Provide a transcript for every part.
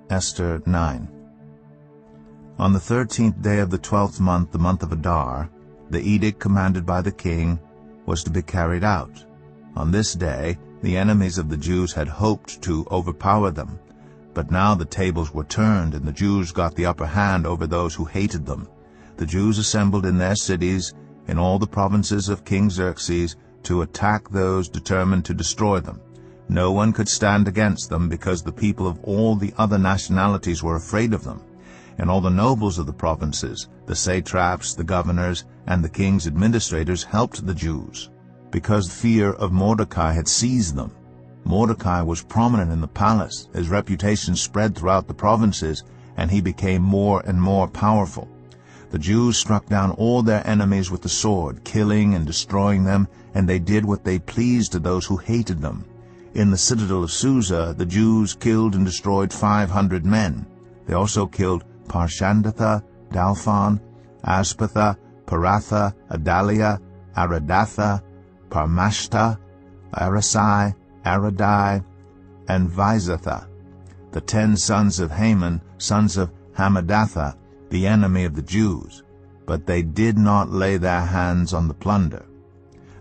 Esther 9. On the 13th day of the 12th month, the month of Adar, the edict commanded by the king was to be carried out. On this day, the enemies of the Jews had hoped to overpower them, but now the tables were turned, and the Jews got the upper hand over those who hated them. The Jews assembled in their cities, in all the provinces of King Xerxes, to attack those determined to destroy them. No one could stand against them, because the people of all the other nationalities were afraid of them. And all the nobles of the provinces, the satraps, the governors, and the king's administrators helped the Jews, because fear of Mordecai had seized them. Mordecai was prominent in the palace. His reputation spread throughout the provinces, and he became more and more powerful. The Jews struck down all their enemies with the sword, killing and destroying them, and they did what they pleased to those who hated them. In the citadel of Susa, the Jews killed and destroyed 500 men. They also killed Parshandatha, Dalphon, Aspatha, Paratha, Adalia, Aradatha, Parmashta, Arasai, Aradai, and Vizatha, the 10 sons of Haman, sons of Hammedatha, the enemy of the Jews. But they did not lay their hands on the plunder.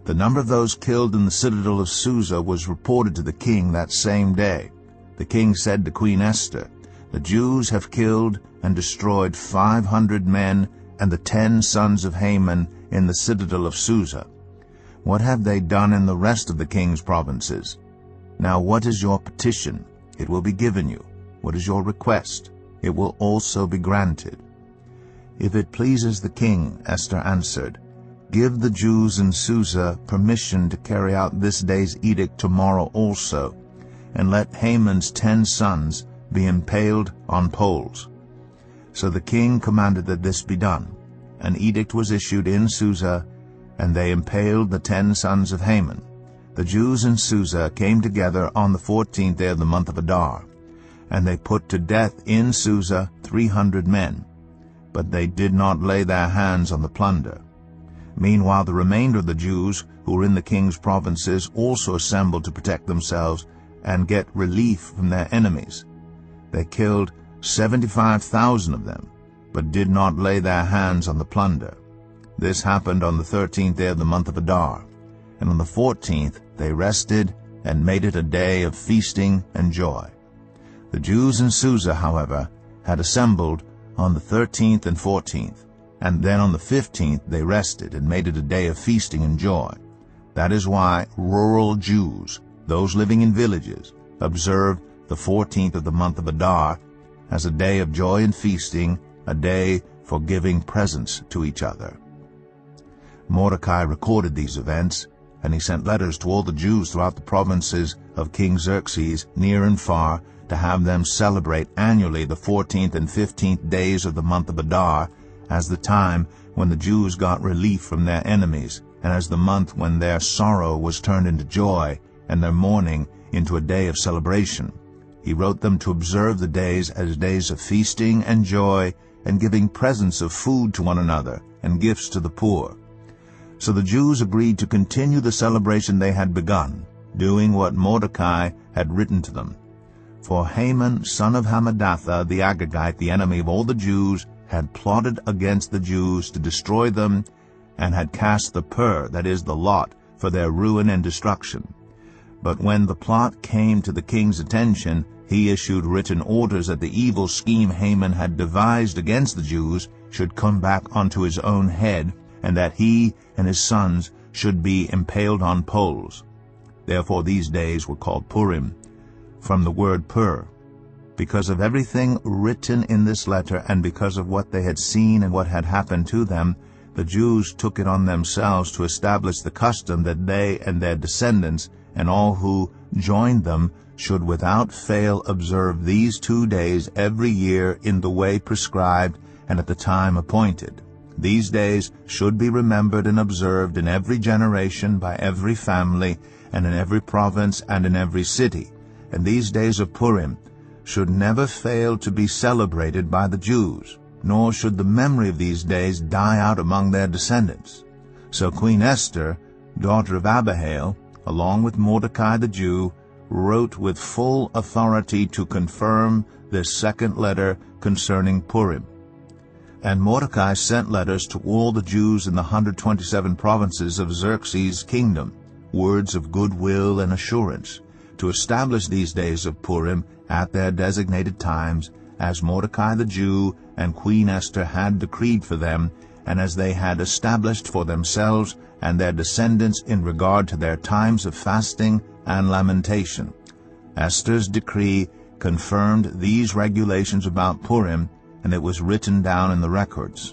The number of those killed in the citadel of Susa was reported to the king that same day. The king said to Queen Esther, "The Jews have killed and destroyed 500 men and the 10 sons of Haman in the citadel of Susa. What have they done in the rest of the king's provinces? Now what is your petition? It will be given you. What is your request? It will also be granted." "If it pleases the king," Esther answered, "give the Jews in Susa permission to carry out this day's edict tomorrow also, and let Haman's 10 sons be impaled on poles." So the king commanded that this be done. An edict was issued in Susa, and they impaled the 10 sons of Haman. The Jews in Susa came together on the 14th day of the month of Adar, and they put to death in Susa 300 men, but they did not lay their hands on the plunder. Meanwhile the remainder of the Jews who were in the king's provinces also assembled to protect themselves and get relief from their enemies. They killed 75,000 of them, but did not lay their hands on the plunder. This happened on the 13th day of the month of Adar, and on the 14th they rested and made it a day of feasting and joy. The Jews in Susa, however, had assembled on the 13th and 14th, and then on the 15th they rested and made it a day of feasting and joy. That is why rural Jews, those living in villages, observed the 14th of the month of Adar as a day of joy and feasting, a day for giving presents to each other. Mordecai recorded these events, and he sent letters to all the Jews throughout the provinces of King Xerxes, near and far, to have them celebrate annually the 14th and 15th days of the month of Adar as the time when the Jews got relief from their enemies, and as the month when their sorrow was turned into joy and their mourning into a day of celebration. He wrote them to observe the days as days of feasting and joy, and giving presents of food to one another and gifts to the poor. So the Jews agreed to continue the celebration they had begun, doing what Mordecai had written to them. For Haman, son of Hammedatha, the Agagite, the enemy of all the Jews, had plotted against the Jews to destroy them, and had cast the pur, that is, the lot, for their ruin and destruction. But when the plot came to the king's attention, he issued written orders that the evil scheme Haman had devised against the Jews should come back onto his own head, and that he and his sons should be impaled on poles. Therefore these days were called Purim, from the word pur. Because of everything written in this letter, and because of what they had seen and what had happened to them, the Jews took it on themselves to establish the custom that they and their descendants and all who joined them should without fail observe these 2 days every year in the way prescribed and at the time appointed. These days should be remembered and observed in every generation by every family and in every province and in every city. And these days of Purim should never fail to be celebrated by the Jews, nor should the memory of these days die out among their descendants. So Queen Esther, daughter of Abihail, along with Mordecai the Jew, wrote with full authority to confirm this second letter concerning Purim. And Mordecai sent letters to all the Jews in the 127 provinces of Xerxes' kingdom, words of goodwill and assurance, to establish these days of Purim at their designated times, as Mordecai the Jew and Queen Esther had decreed for them, and as they had established for themselves and their descendants in regard to their times of fasting and lamentation. Esther's decree confirmed these regulations about Purim, and it was written down in the records.